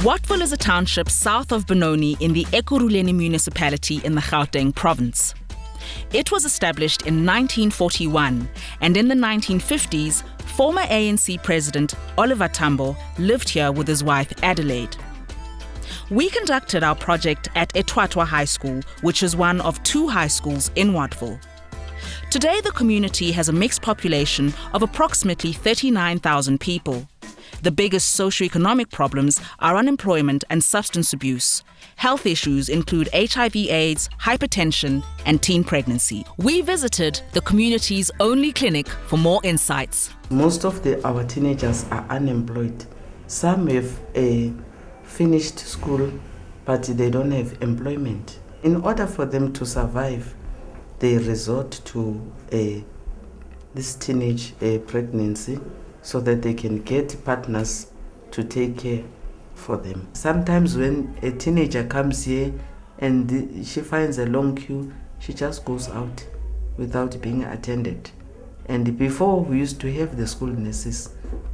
Wattville is a township south of Benoni in the Ekurhuleni municipality in the Gauteng province. It was established in 1941, and in the 1950s, former ANC President Oliver Tambo lived here with his wife Adelaide. We conducted our project at Etwatwa High School, which is one of two high schools in Wattville. Today, the community has a mixed population of approximately 39,000 people. The biggest socioeconomic problems are unemployment and substance abuse. Health issues include HIV, AIDS, hypertension, and teen pregnancy. We visited the community's only clinic for more insights. Most of our teenagers are unemployed. Some have finished school, but they don't have employment. In order for them to survive, they resort to this teenage pregnancy so that they can get partners to take care for them. Sometimes when a teenager comes here and she finds a long queue, she just goes out without being attended. And before, we used to have the school nurses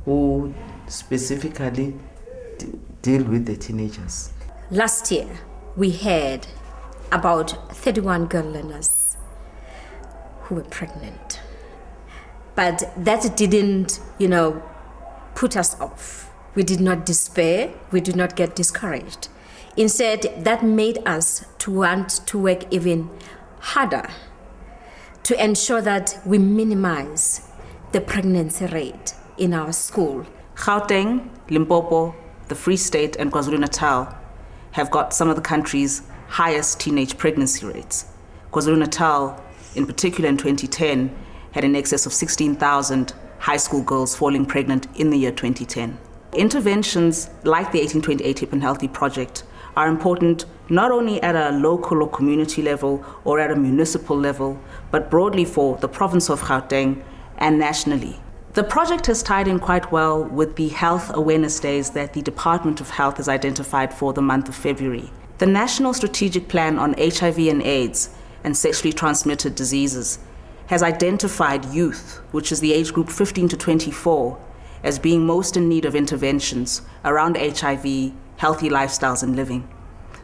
who specifically deal with the teenagers. Last year, we had about 31 girl learners who were pregnant. But that didn't, put us off. We did not despair. We did not get discouraged. Instead, that made us to want to work even harder to ensure that we minimize the pregnancy rate in our school. Gauteng, Limpopo, the Free State, and KwaZulu-Natal have got some of the country's highest teenage pregnancy rates. KwaZulu-Natal, in particular in 2010, had in excess of 16,000 high school girls falling pregnant in the year 2010. Interventions like the 1828 Hip and Healthy project are important not only at a local or community level or at a municipal level, but broadly for the province of Gauteng and nationally. The project has tied in quite well with the health awareness days that the Department of Health has identified for the month of February. The National Strategic Plan on HIV and AIDS and Sexually Transmitted Diseases has identified youth, which is the age group 15 to 24, as being most in need of interventions around HIV, healthy lifestyles and living.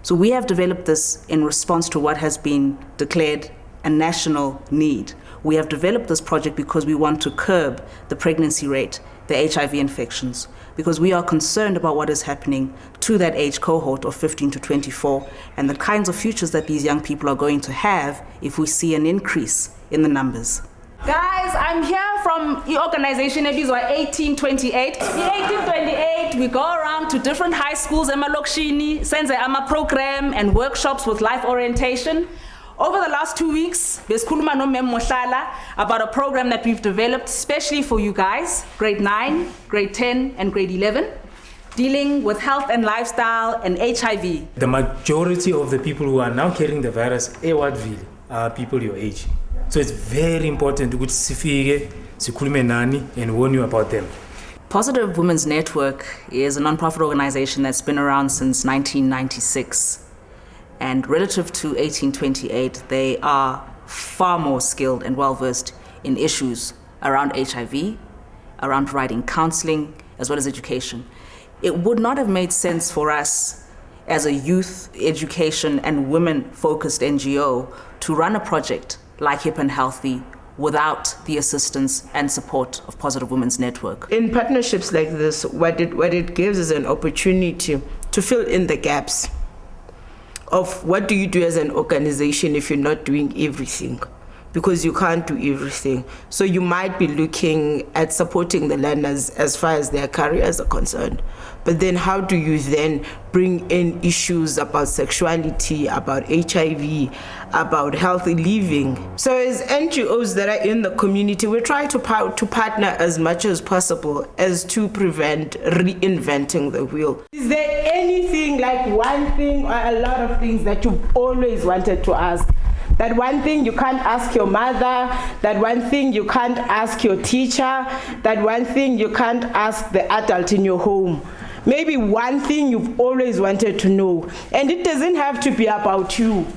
So we have developed this in response to what has been declared a national need. We have developed this project because we want to curb the pregnancy rate, the HIV infections, because we are concerned about what is happening to that age cohort of 15 to 24 and the kinds of futures that these young people are going to have if we see an increase in the numbers. Guys, I'm here from the organization ebizwa 1828. In 1828, we go around to different high schools, emalokishini, senze ama program and workshops with life orientation. Over the last 2 weeks, besikhuluma no Mem Mohlala about a program that we've developed especially for you guys, grade 9, grade 10, and grade 11, dealing with health and lifestyle and HIV. The majority of the people who are now carrying the virus Wattville are people your age. So it's very important to sifike, sikhulume nani, and warn you about them. Positive Women's Network is a non-profit organization that's been around since 1996. And relative to 1828, they are far more skilled and well-versed in issues around HIV, around providing counseling, as well as education. It would not have made sense for us as a youth education and women-focused NGO to run a project like Hip and Healthy without the assistance and support of Positive Women's Network. In partnerships like this, what it gives is an opportunity to fill in the gaps of what do you do as an organization if you're not doing everything, because you can't do everything. So you might be looking at supporting the learners as far as their careers are concerned. But then how do you then bring in issues about sexuality, about HIV, about healthy living? So as NGOs that are in the community, we try to partner as much as possible as to prevent reinventing the wheel. Is there anything, like one thing or a lot of things that you've always wanted to ask? That one thing you can't ask your mother, that one thing you can't ask your teacher, that one thing you can't ask the adult in your home. Maybe one thing you've always wanted to know. And it doesn't have to be about you.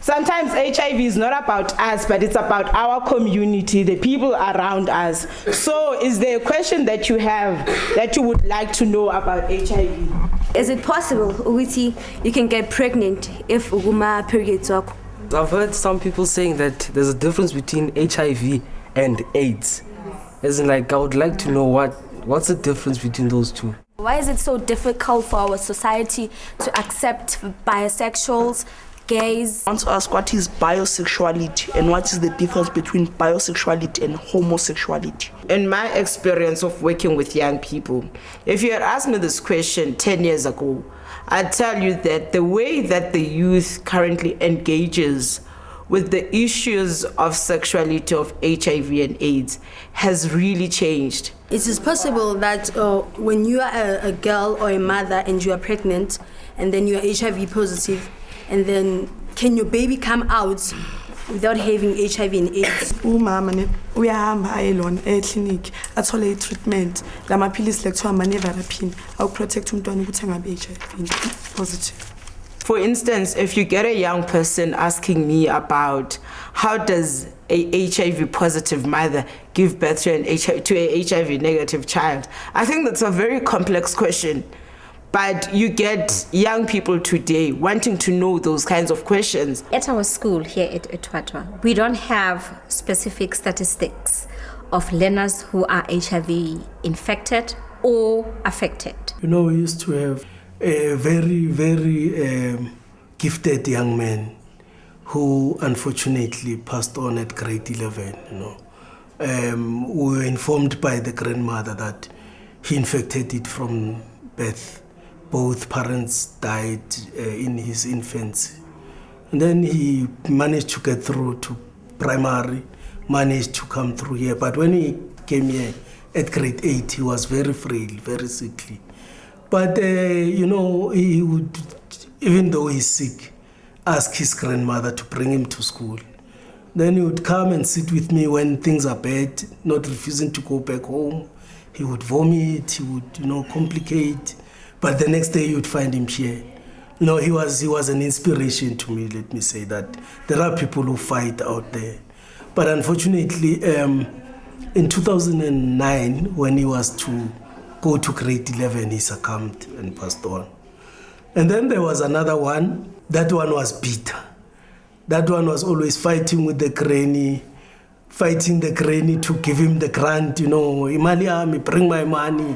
Sometimes HIV is not about us, but it's about our community, the people around us. So is there a question that you have that you would like to know about HIV? Is it possible ukuthi you can get pregnant if uguma periods wakho? I've heard some people saying that there's a difference between HIV and AIDS. As in, like, I would like to know what's the difference between those two. Why is it so difficult for our society to accept bisexuals, gays? I want to ask, what is biosexuality and what is the difference between biosexuality and homosexuality? In my experience of working with young people, if you had asked me this question 10 years ago, I'd tell you that the way that the youth currently engages with the issues of sexuality, of HIV and AIDS, has really changed. It is possible that when you are a girl or a mother and you are pregnant and then you are HIV positive, and then can your baby come out without having HIV and AIDS? Umama ne uyahamba ayelona e-clinic athole i-treatment lamaphilisi lekuthiwa ama-nevirapine awuprotect umntwana ukuthi angabe HIV positive. For instance, if you get a young person asking me about how does a HIV positive mother give birth to a HIV negative child, I think that's a very complex question. But you get young people today wanting to know those kinds of questions. At our school here at Etwatwa, we don't have specific statistics of learners who are HIV infected or affected. You know, we used to have a very, very gifted young man who unfortunately passed on at grade 11, you know. We were informed by the grandmother that he infected it from birth. Both parents died in his infancy. And then he managed to get through to primary, managed to come through here. But when he came here at grade 8, he was very frail, very sickly. But, you know, he would, even though he's sick, ask his grandmother to bring him to school. Then he would come and sit with me when things are bad, not refusing to go back home. He would vomit, he would, you know, complicate. But the next day you would find him here. You know, he was an inspiration to me, let me say that. There are people who fight out there. But unfortunately, in 2009, when he was to go to grade 11, he succumbed and passed on. And then there was another one. That one was bitter. That one was always fighting with the granny, fighting the granny to give him the grant, you know, Imali, bring my money.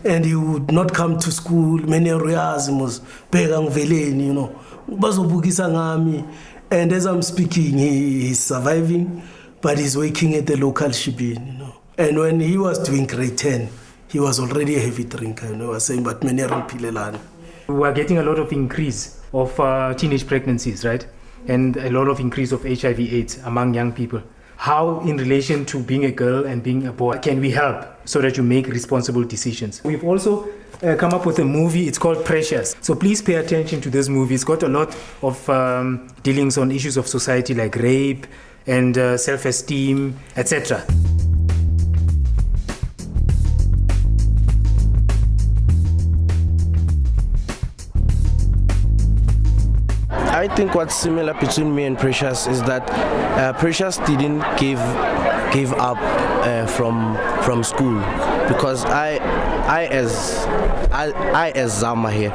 And he would not come to school. Many areas was begang veleni, you know. Bazobukisa ngami. And as I'm speaking, he's surviving, but he's working at the local shibin, you know. And when he was doing grade 10, he was already a heavy drinker, you know. I was saying, but many pilelani. We are getting a lot of increase of teenage pregnancies, right? And a lot of increase of HIV/AIDS among young people. How, in relation to being a girl and being a boy, can we help so that you make responsible decisions? We've also come up with a movie. It's called Precious. So please pay attention to this movie. It's got a lot of dealings on issues of society like rape and self-esteem, etc. I think what's similar between me and Precious is that Precious didn't give up from school, because I as Zama here,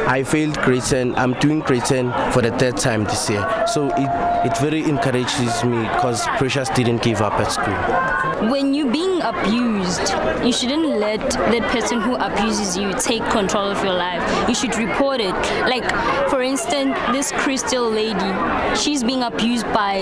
I failed grade 10. I'm doing grade 10 for the third time this year. So it very encourages me because Precious didn't give up at school. When you're being abused, you shouldn't let that person who abuses you take control of your life. You should report it. Like, for instance, this Crystal lady, she's being abused by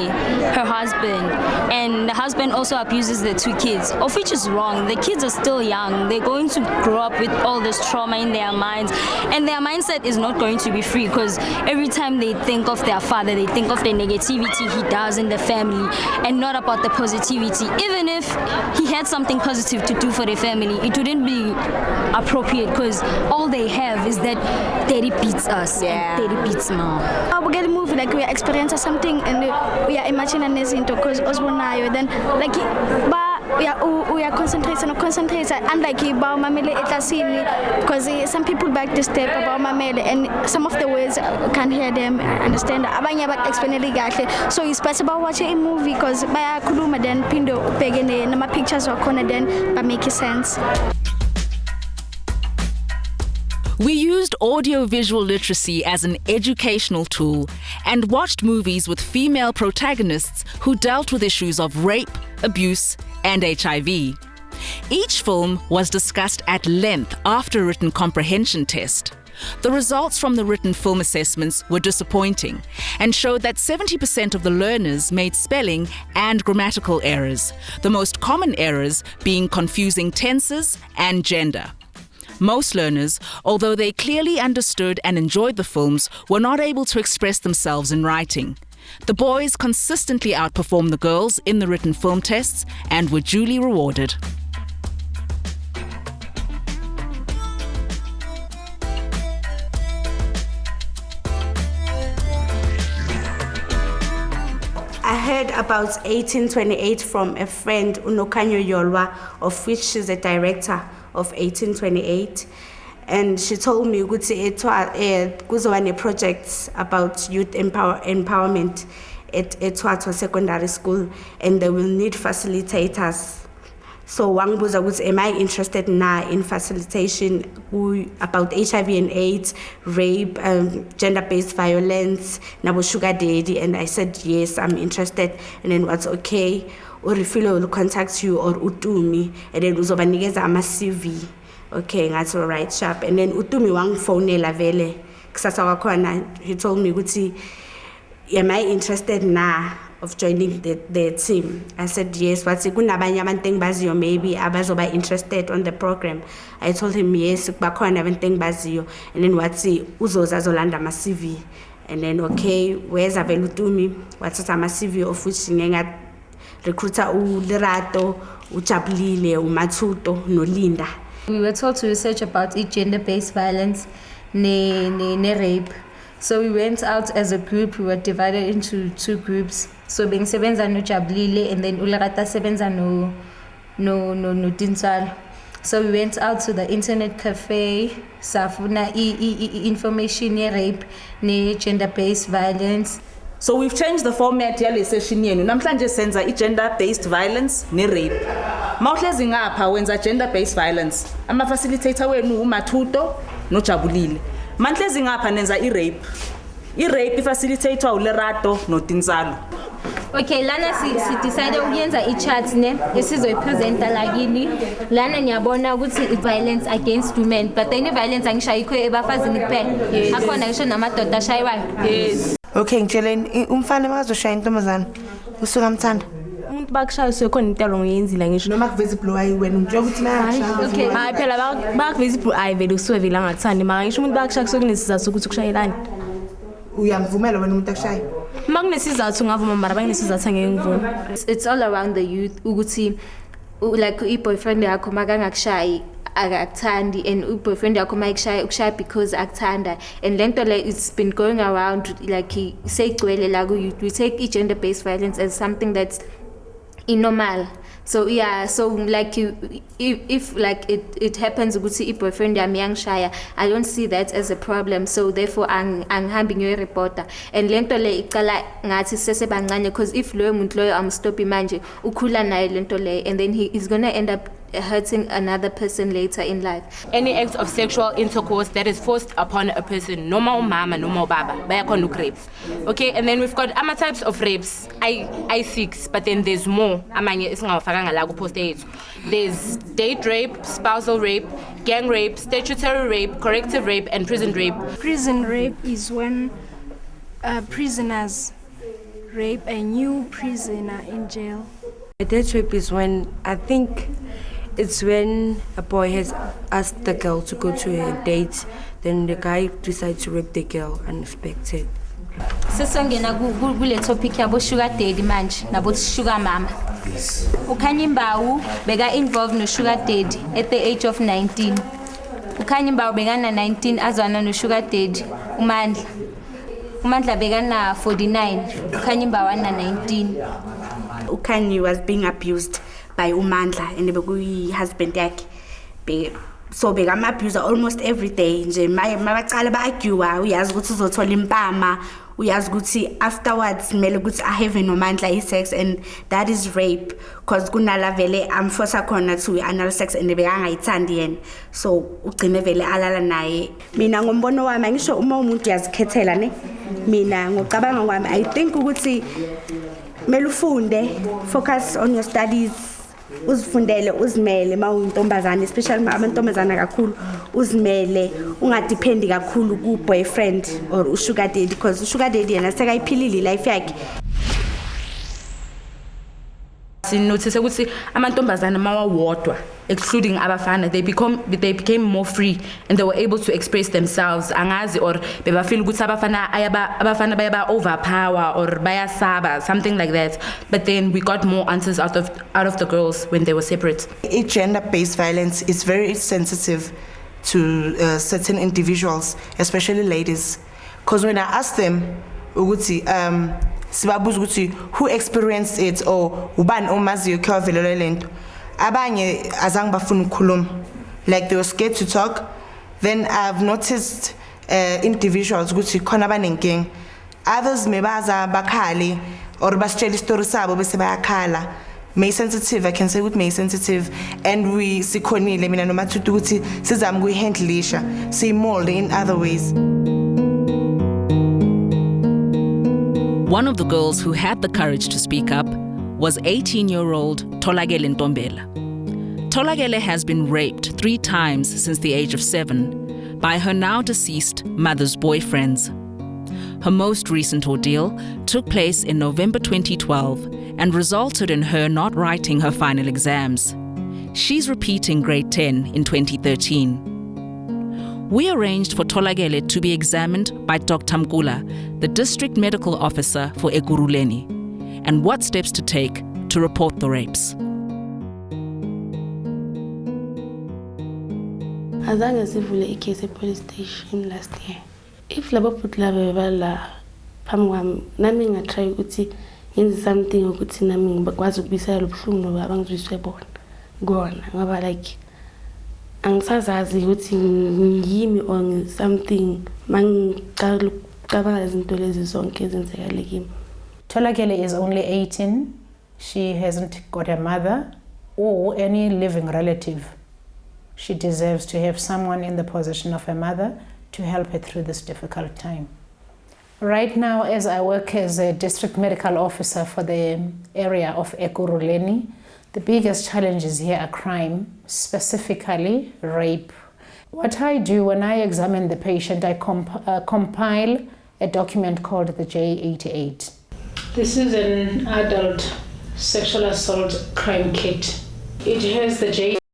her husband, and the husband also abuses the two kids, of which is wrong. The kids are still young. They're going to grow up with all this trauma in their minds, and their mindset is not going to be free, because every time they think of their father, they think of the negativity he does in the family and not about the positivity. Even if he had something positive to do for the family, it wouldn't be appropriate, because all they have is that daddy beats us and daddy beats mom. We get a movie like we are experiencing something and we are imagining this into because osbonayo then like we are concentrating unlike about mamele etasini, because some people back the step about mamele and some of the words can't hear them, understand abanye back explain it. So it's best about watching a movie because by kuluma then pindo pegene nama pictures or corner then but make sense. We used audiovisual literacy as an educational tool and watched movies with female protagonists who dealt with issues of rape, abuse, and HIV. Each film was discussed at length after a written comprehension test. The results from the written film assessments were disappointing and showed that 70% of the learners made spelling and grammatical errors, the most common errors being confusing tenses and gender. Most learners, although they clearly understood and enjoyed the films, were not able to express themselves in writing. The boys consistently outperformed the girls in the written film tests and were duly rewarded. I heard about 1828 from a friend, Unokanyo Yolwa, of which she's a director of 1828. And she told me kuzwane projects about youth empowerment at Etwatwa Secondary School, and they will need facilitators. So wangibuza ukuthi, am I interested now in facilitation about HIV and AIDS, rape, gender-based violence, nabo sugar daddy? And I said, yes, I'm interested. And then what's okay, Urifilo will contact you or Utumi, and then uzobanikeza ama CV. Okay, that's all right, sharp. And then Utumi wangifonela vele kusasa kwakhona, he told me ukuthi, am I interested now of joining the team? I said yes. But kunabanye abantu engibaziyo maybe abazoba interested on the program. I told him yes, bakhona abantu engibaziyo. And then wathi uzoza azolanda ama CV. And then okay, where's avela Utumi? Wathatha ama CV of which ngenga recruiter uLerato, uJabulile, uMathuto, noLinda. We were told to research about gender-based violence, ne rape. So we went out as a group. We were divided into two groups. So being sebenza no Jabulile and then uLerato sebenza no Dinsal. So we went out to the internet cafe, safuna information ne rape, ne gender-based violence. So we've changed the format yale session yenu. Namhlanje senza gender-based violence ne rape. Mawuhlezi ngapha wenza gender-based violence. Ama facilitator wenu uMathuto no Jabulile. Manhlezi ngapha nenza rape. I-rape facilitator uLerato no Tinzalo. Okay, lana si decide ukuyenza i-chat ne esizoyipresenta lakini. Lana ngiyabona ukuthi violence against women, but then violence angishayikho ebafazini kuphela. Akhona ngisho namadoda ashaywayo. Yes. Okay, ngitsheleni umfana makazoshaya intombazana usuka mthanda. Umuntu bakushaya sekhona into alongiyenzile ngisho noma kuvisible ayi wena ngisho ukuthi manje. Okay, hayi phela bakuvisible ayi vele usuke vele angathandi maka ngisho umuntu bakushaya sokunesizathu ukuthi kushayelani. Uyamvumela wena umuntu akushaya? Makunesizathu ngavuma mara bakunesizathu angeke ngivume. It's all around the youth ukuthi like i-boyfriend yakho makangakushayi akakuthandi and boyfriend yakho mayikushaya because akuthanda, and lento like it's been going around like seyigcwele la ku youth. We take gender-based violence as something that's normal. So yeah, so like if like it happens ukuthi i-boyfriend yami yangishaya, I don't see that as a problem. So therefore angihambi ngiyoreporta, and lento le iqala ngathi sesebancane, because if loyo muntu loyo amstophi manje ukhula naye lento le, and then he is going to end up hurting another person later in life. Any act of sexual intercourse that is forced upon a person, no more mama, no more baba, bayakhona rapes. Okay, and then we've got ama types of rapes. I6, but then there's more. Amanye isingawafakanga la ku post yethu. There's date rape, spousal rape, gang rape, statutory rape, corrective rape, and prison rape. Prison rape is when prisoners rape a new prisoner in jail. A date rape is when, I think, it's when a boy has asked the girl to go to a date, then the guy decides to rape the girl unexpected. Sesongena kule topic yabo sugar daddy manje nabo sugar mama. Yes. Ukhanyimbawu beka involved no sugar daddy at the age of 19. Ukhanyimbawu beka na 19 azwana no sugar daddy Umandla beka na 49, Ukhanyimbawu na 19. Ukhanyi was being abused by Umandla and the husband yakhe. So bekama abuser almost every day nje mabacala ba-argue uyazi ukuthi uzothola impama uyazi ukuthi afterwards kumele ukuthi ahave nomandla i-sex, and that is rape because kunala vele amforsa khona to anal sex and bekangayithandi yena, so ugcine vele alala naye. Mina ngombono wami angisho uma umuntu uyazikhethela ne, mina ngocabanga kwami I think ukuthi kumele ufunde, focus on your studies, uzifundele uzimele mawuyintombazane, especially amantombazana kakhulu uzimele, ungadependi kakhulu ku boyfriend or usugar daddy, because usugar daddy yena sekayiphilile life yakhe. Sinothise ukuthi amantombazana mawawodwa, excluding abafana, they became more free and they were able to express themselves. Angazi or beba feel ukuthi abafana bayaba overpower or bayasaba, something like that. But then we got more answers out of the girls when they were separate. Gender-based violence is very sensitive to certain individuals, especially ladies, because when I ask them ukuthi sibabuza ukuthi who experienced it or ubani omaziyo ke wavelelwe lento, abanye azange bafuna ukukhuluma, like they were scared to talk. Then I've noticed individuals ukuthi khona abanenkinga, others mebaza bakhali or basitshela istori sabo bese bayakhala. May sensitive, I can say with may sensitive, and we sikhonile mina noma thuthi ukuthi sizama kuyihandlisha, siyimold in other ways. One of the girls who had the courage to speak up was 18-year-old Taleghani Ntombela. Taleghani has been raped 3 times since the age of 7 by her now deceased mother's boyfriends. Her most recent ordeal took place in November 2012 and resulted in her not writing her final exams. She's repeating grade 10 in 2013. We arranged for Taleghani to be examined by Dr. Mkula, the district medical officer for Ekurhuleni, and what steps to take to report the rapes. Azange sivule icase police station last year. If labo put laba bala phambi kwami, nami ngatry ukuthi ngenze something ukuthi nami ngikwazi ukubisela lobuhlungu noba abangizwiswe bona kona, ngoba like angisazazi ukuthi ngiyimi or something mangicala ukucabanga izinto lezi zonke ezenzekile kimi. Taleghani is only 18. She hasn't got a mother or any living relative. She deserves to have someone in the position of a mother to help her through this difficult time. Right now, as I work as a district medical officer for the area of Ekurhuleni, the biggest challenges here are crime, specifically rape. What I do when I examine the patient, I compile a document called the J88. This is an adult sexual assault crime kit. It has the J